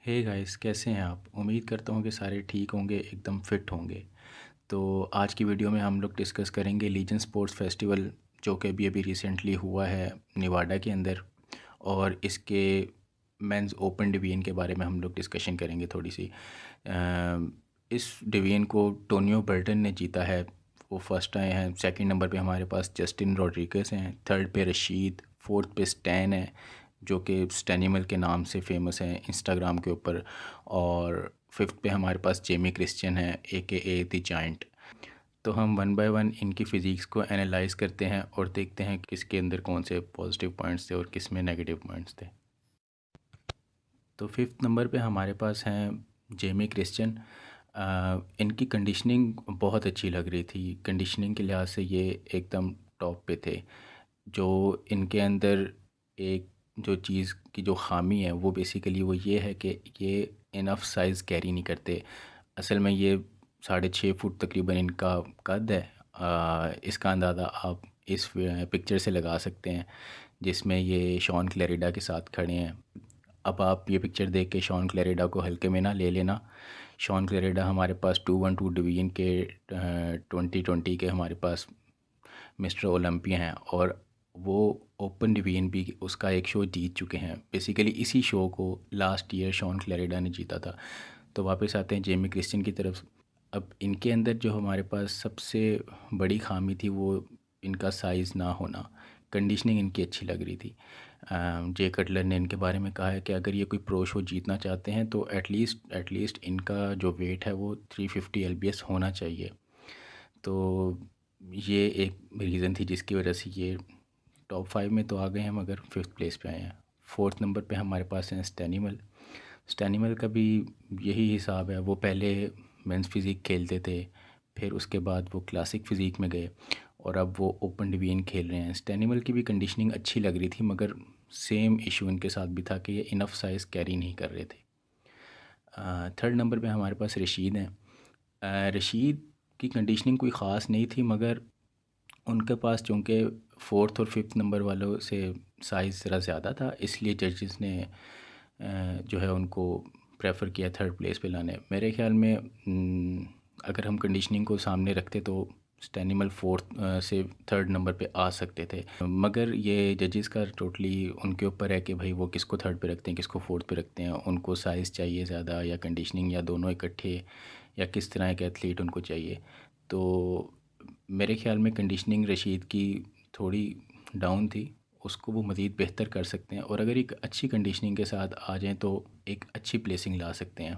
Hey guys, कैसे हैं आप? उम्मीद करता हूँ कि सारे ठीक होंगे, एकदम फिट होंगे। तो आज की वीडियो में हम लोग डिस्कस करेंगे लीजेंड स्पोर्ट्स फेस्टिवल, जो कि अभी अभी रिसेंटली हुआ है नेवाडा के अंदर। और इसके मेंस ओपन डिवीजन के बारे में हम लोग डिस्कशन करेंगे थोड़ी सी। इस डिवीजन को टोनियो बर्टन ने जीता है, वो फर्स्ट आए हैं। सेकंड नंबर पे हमारे पास जस्टिन रॉड्रिगस हैं, थर्ड पे रशीद, फोर्थ पे स्टैन है जो कि स्टैनिमल के नाम से फेमस है इंस्टाग्राम के ऊपर। और फिफ्थ पे हमारे पास जेमी क्रिश्चियन है, ए द जायंट। तो हम वन बाय वन इनकी फ़िज़िक्स को एनालाइज करते हैं और देखते हैं किसके अंदर कौन से पॉजिटिव पॉइंट्स थे और किस में नेगेटिव पॉइंट्स थे। तो फिफ्थ नंबर पे हमारे पास हैं जेमी क्रिश्चियन। इनकी कंडीशनिंग बहुत अच्छी लग रही थी, कंडीशनिंग के लिहाज से ये एकदम टॉप पे थे। जो इनके अंदर एक जो चीज़ की जो ख़ामी है वो बेसिकली वो ये है कि ये इनफ साइज़ कैरी नहीं करते। असल में ये 6.5 फुट तकरीबन इनका कद है। इसका अंदाज़ा आप इस पिक्चर से लगा सकते हैं जिसमें ये शॉन क्लेरिडा के साथ खड़े हैं। अब आप ये पिक्चर देख के शॉन क्लेरिडा को हल्के में ना ले लेना। शॉन क्लेरिडा हमारे पास 212 डिवीज़न के 2020 के हमारे पास मिस्टर ओलंपिया हैं, और वो ओपन डिवीजन भी उसका एक शो जीत चुके हैं। बेसिकली इसी शो को लास्ट ईयर शॉन क्लेरिडा ने जीता था। तो वापस आते हैं जेमी क्रिश्चियन की तरफ। अब इनके अंदर जो हमारे पास सबसे बड़ी खामी थी वो इनका साइज़ ना होना। कंडीशनिंग इनकी अच्छी लग रही थी। जे कटलर ने इनके बारे में कहा है कि अगर ये कोई प्रो शो जीतना चाहते हैं तो एटलीस्ट इनका जो वेट है वो 350 lbs होना चाहिए। तो ये एक रीज़न थी जिसकी वजह से ये टॉप 5 में तो आ गए हैं मगर फिफ्थ प्लेस पे आए हैं। फोर्थ नंबर पे हमारे पास हैं स्टैनिमल। स्टैनिमल का भी यही हिसाब है, वो पहले मेंस फिज़िक खेलते थे, फिर उसके बाद वो क्लासिक फ़िज़िक में गए और अब वो ओपन डिवीजन खेल रहे हैं। स्टैनिमल की भी कंडीशनिंग अच्छी लग रही थी मगर सेम इशू इनके साथ भी था कि ये इनफ साइज़ कैरी नहीं कर रहे थे। थर्ड नंबर पे हमारे पास रशीद हैं। रशीद की कंडीशनिंग कोई ख़ास नहीं थी मगर उनके पास चूँकि फोर्थ और फिफ्थ नंबर वालों से साइज़ ज़रा ज़्यादा था, इसलिए जजेस ने जो है उनको प्रेफर किया थर्ड प्लेस पे लाने। मेरे ख्याल में अगर हम कंडीशनिंग को सामने रखते तो स्टैनिमल फोर्थ से थर्ड नंबर पे आ सकते थे, मगर ये जजेस का टोटली उनके ऊपर है कि भाई वो किसको थर्ड पे रखते हैं, किसको फोर्थ पे रखते हैं। उनको साइज़ चाहिए ज़्यादा या कंडीशनिंग या दोनों इकट्ठे, या किस तरह के एथलीट उनको चाहिए। तो मेरे ख़्याल में कंडीशनिंग रशीद की थोड़ी डाउन थी, उसको वो मज़ीद बेहतर कर सकते हैं और अगर एक अच्छी कंडीशनिंग के साथ आ जाएँ तो एक अच्छी प्लेसिंग ला सकते हैं।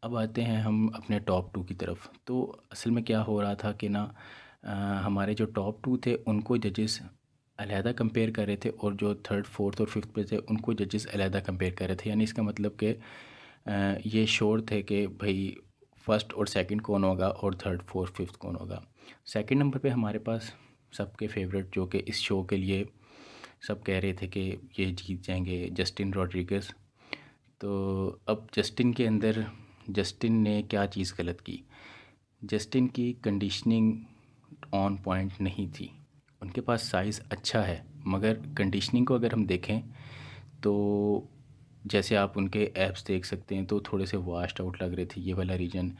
अब आते हैं हम अपने टॉप 2 की तरफ। तो असल में क्या हो रहा था कि ना, हमारे जो टॉप 2 थे उनको जजेस अलहदा कंपेयर कर रहे थे और जो थर्ड, फोर्थ और फिफ्थ पे थे उनको जजेस अलहदा कंपेयर कर रहे थे। यानी इसका मतलब कि ये श्योर थे कि भाई फर्स्ट और सेकंड कौन होगा और थर्ड, फोर्थ, फिफ्थ कौन होगा। सेकंड नंबर पे हमारे पास सबके फेवरेट, जो कि इस शो के लिए सब कह रहे थे कि ये जीत जाएंगे, जस्टिन रॉड्रिगस। तो अब जस्टिन ने क्या चीज़ गलत की? जस्टिन की कंडीशनिंग ऑन पॉइंट नहीं थी। उनके पास साइज़ अच्छा है मगर कंडीशनिंग को अगर हम देखें तो जैसे आप उनके एब्स देख सकते हैं तो थोड़े से वाश्ड आउट लग रहे थे, ये वाला रीजन।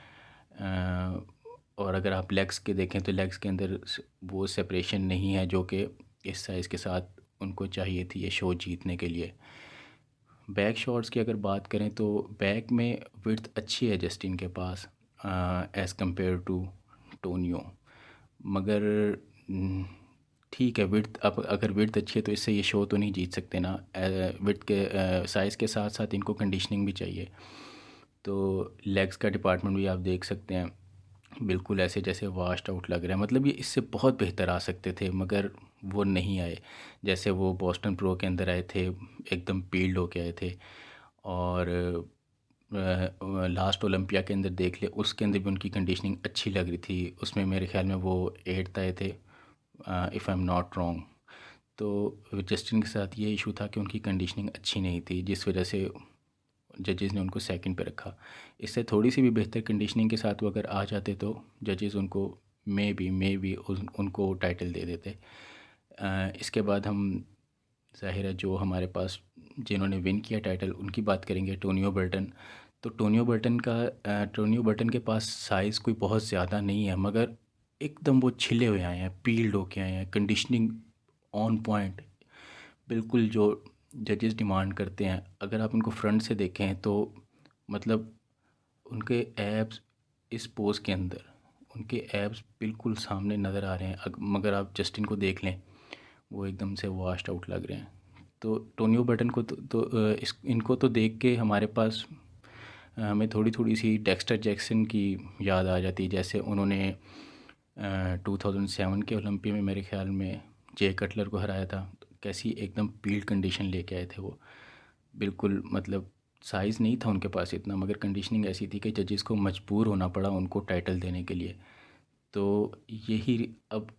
और अगर आप लेग्स के देखें तो लेग्स के अंदर वो सेपरेशन नहीं है जो कि इस साइज़ के साथ उनको चाहिए थी ये शो जीतने के लिए। बैक शॉट्स की अगर बात करें तो बैक में विड्थ अच्छी है जस्टिन के पास एज़ कंपेयर टू टोनियो, मगर ठीक है, विड्थ, अब अगर विड्थ अच्छी है तो इससे ये शो तो नहीं जीत सकते ना। विड्थ के साइज़ के साथ साथ इनको कंडीशनिंग भी चाहिए। तो लेग्स का डिपार्टमेंट भी आप देख सकते हैं, बिल्कुल ऐसे जैसे वाश्ड आउट लग रहा है। मतलब ये इससे बहुत बेहतर आ सकते थे मगर वो नहीं आए। जैसे वो बोस्टन प्रो के अंदर आए थे, एकदम पील्ड होके आए थे। और लास्ट ओलंपिया के अंदर देख ले, उसके अंदर भी उनकी कंडीशनिंग अच्छी लग रही थी। उसमें मेरे ख्याल में वो एट्थ आए थे, if I am not wrong. तो जस्टिन के साथ ये इशू था कि उनकी कंडीशनिंग अच्छी नहीं थी जिस वजह से जजेस ने उनको सेकंड पे रखा। इससे थोड़ी सी भी बेहतर कंडीशनिंग के साथ वो अगर आ जाते तो जजेस उनको मे बी उनको टाइटल दे देते। इसके बाद हम ज़ाहिर है जो हमारे पास जिन्होंने विन किया टाइटल उनकी बात करेंगे, टोनियो बर्टन। तो टोनियो बर्टन के पास साइज़ कोई बहुत ज़्यादा नहीं है, मगर एकदम वो छिले हुए आए हैं, पील्ड होके आए हैं, कंडीशनिंग ऑन पॉइंट, बिल्कुल जो जजेस डिमांड करते हैं। अगर आप उनको फ्रंट से देखें तो मतलब उनके एब्स इस पोज़ के अंदर, उनके एब्स बिल्कुल सामने नज़र आ रहे हैं। मगर आप जस्टिन को देख लें, वो एकदम से वॉश्ड आउट लग रहे हैं। तो टोनियो बर्टन को इस इनको तो देख के हमारे पास हमें थोड़ी थोड़ी सी डेक्स्टर जैक्सन की याद आ जाती है। जैसे उन्होंने 2007 के ओलंपिया में मेरे ख्याल में जे कटलर को हराया था। तो कैसी एकदम पील्ड कंडीशन लेके आए थे वो, बिल्कुल मतलब साइज़ नहीं था उनके पास इतना, मगर कंडीशनिंग ऐसी थी कि जजेस को मजबूर होना पड़ा उनको टाइटल देने के लिए। तो यही अब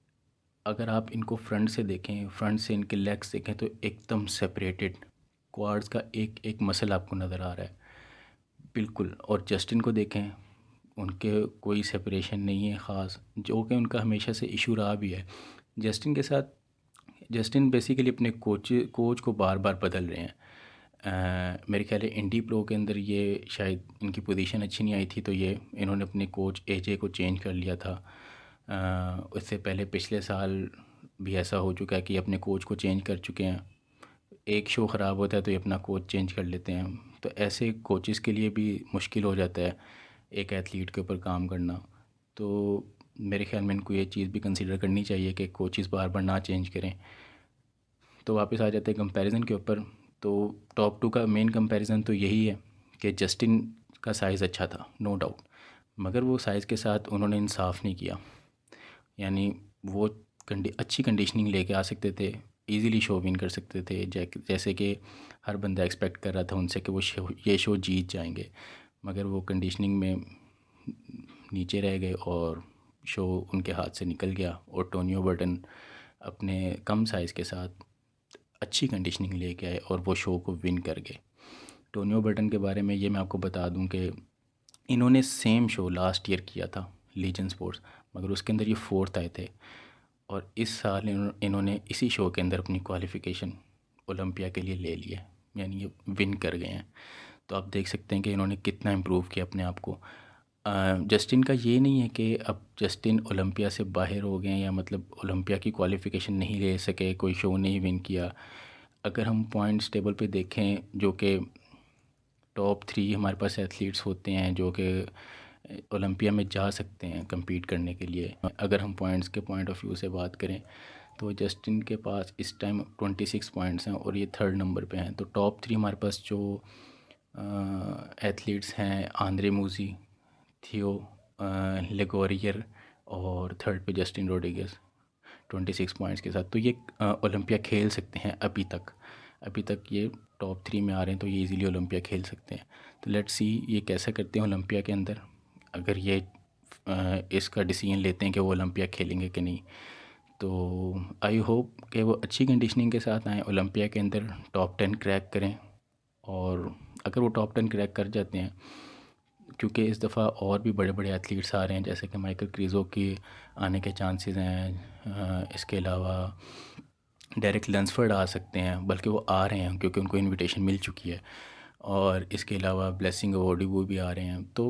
अगर आप इनको फ्रंट से देखें, फ्रंट से इनके लेग्स देखें तो एकदम सेपरेटेड, क्वाड्स का एक एक मसल आपको नज़र आ रहा है बिल्कुल। और जस्टिन को देखें, उनके कोई सेपरेशन नहीं है ख़ास, जो कि उनका हमेशा से इशू रहा भी है। जस्टिन के साथ जस्टिन बेसिकली अपने कोच को बार बार बदल रहे हैं। मेरे ख्याल है इंडी प्रो के अंदर ये शायद इनकी पोजीशन अच्छी नहीं आई थी, तो ये इन्होंने अपने कोच एजे को चेंज कर लिया था। उससे पहले पिछले साल भी ऐसा हो चुका है कि अपने कोच को चेंज कर चुके हैं। एक शो ख़राब होता है तो ये अपना कोच चेंज कर लेते हैं। तो ऐसे कोचेज़ के लिए भी मुश्किल हो जाता है एक एथलीट के ऊपर काम करना। तो मेरे ख्याल में इनको ये चीज़ भी कंसीडर करनी चाहिए कि कोचेज़ बार बार ना चेंज करें। तो वापस आ जाते हैं कंपैरिजन के ऊपर। तो टॉप टू का मेन कंपैरिजन तो यही है कि जस्टिन का साइज़ अच्छा था, नो डाउट, मगर वो साइज़ के साथ उन्होंने इंसाफ नहीं किया। यानी वो अच्छी कंडीशनिंग लेके आ सकते थे, इजीली शो विन कर सकते थे, जैसे कि हर बंदा एक्सपेक्ट कर रहा था उनसे कि वो ये शो जीत जाएंगे, मगर वो कंडीशनिंग में नीचे रह गए और शो उनके हाथ से निकल गया। और टोनियो बर्टन अपने कम साइज़ के साथ अच्छी कंडीशनिंग लेके आए और वो शो को विन कर गए। टोनियो बर्टन के बारे में ये मैं आपको बता दूं कि इन्होंने सेम शो लास्ट ईयर किया था, लीजेंड स्पोर्ट्स, मगर उसके अंदर ये फोर्थ आए थे। और इस साल इन्होंने इसी शो के अंदर अपनी क्वालिफ़िकेशन ओलंपिया के लिए ले लिया, यानी ये विन कर गए हैं। तो आप देख सकते हैं कि इन्होंने कितना इम्प्रूव किया अपने आप को। जस्टिन का ये नहीं है कि अब जस्टिन ओलंपिया से बाहर हो गए या मतलब ओलंपिया की क्वालिफ़िकेशन नहीं ले सके, कोई शो नहीं विन किया। अगर हम पॉइंट्स टेबल पे देखें, जो कि टॉप 3 हमारे पास एथलीट्स होते हैं जो कि ओलंपिया में जा सकते हैं compete करने के लिए, अगर हम पॉइंट्स के पॉइंट ऑफ व्यू से बात करें तो जस्टिन के पास इस टाइम 26 पॉइंट्स हैं और ये थर्ड नंबर पे हैं। तो टॉप 3 हमारे पास जो एथलीट्स हैं, आंद्रे मूजी, थियो लेगोरियर, और थर्ड पे जस्टिन रोड्रिगेज़ 26 पॉइंट्स के साथ। तो ये ओलंपिया खेल सकते हैं अभी तक ये टॉप 3 में आ रहे हैं, तो ये इजीली ओलंपिया खेल सकते हैं। तो लेट्स सी ये कैसा करते हैं ओलंपिया के अंदर, अगर ये इसका डिसीजन लेते हैं कि वो ओलंपिया खेलेंगे कि नहीं। तो आई होप कि वो अच्छी कंडीशनिंग के साथ आएँ, ओलंपिया के अंदर टॉप 10 क्रैक करें। और अगर वो टॉप 10 क्रैक कर जाते हैं, क्योंकि इस दफ़ा और भी बड़े बड़े एथलीट्स आ रहे हैं, जैसे कि माइकल क्रीज़ो के आने के चांसेस हैं। इसके अलावा डेरिक लंसफर्ड आ सकते हैं, बल्कि वो आ रहे हैं क्योंकि उनको इनविटेशन मिल चुकी है। और इसके अलावा ब्लेसिंग अवॉर्डी वो भी आ रहे हैं। तो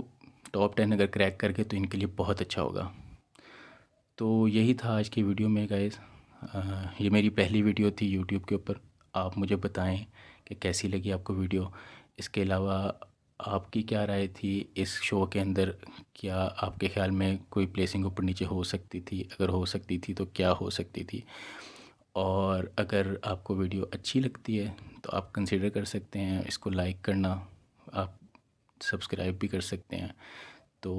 टॉप 10 अगर क्रैक करके तो इनके लिए बहुत अच्छा होगा। तो यही था आज की वीडियो में गाइस। ये मेरी पहली वीडियो थी यूट्यूब के ऊपर। आप मुझे बताएं कि कैसी लगी आपको वीडियो। इसके अलावा आपकी क्या राय थी इस शो के अंदर, क्या आपके ख़्याल में कोई प्लेसिंग ऊपर नीचे हो सकती थी, अगर हो सकती थी तो क्या हो सकती थी। और अगर आपको वीडियो अच्छी लगती है तो आप कंसिडर कर सकते हैं इसको लाइक करना, आप सब्सक्राइब भी कर सकते हैं। तो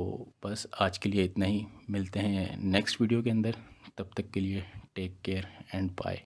बस आज के लिए इतना ही, मिलते हैं नेक्स्ट वीडियो के अंदर। तब तक के लिए टेक केयर एंड बाय।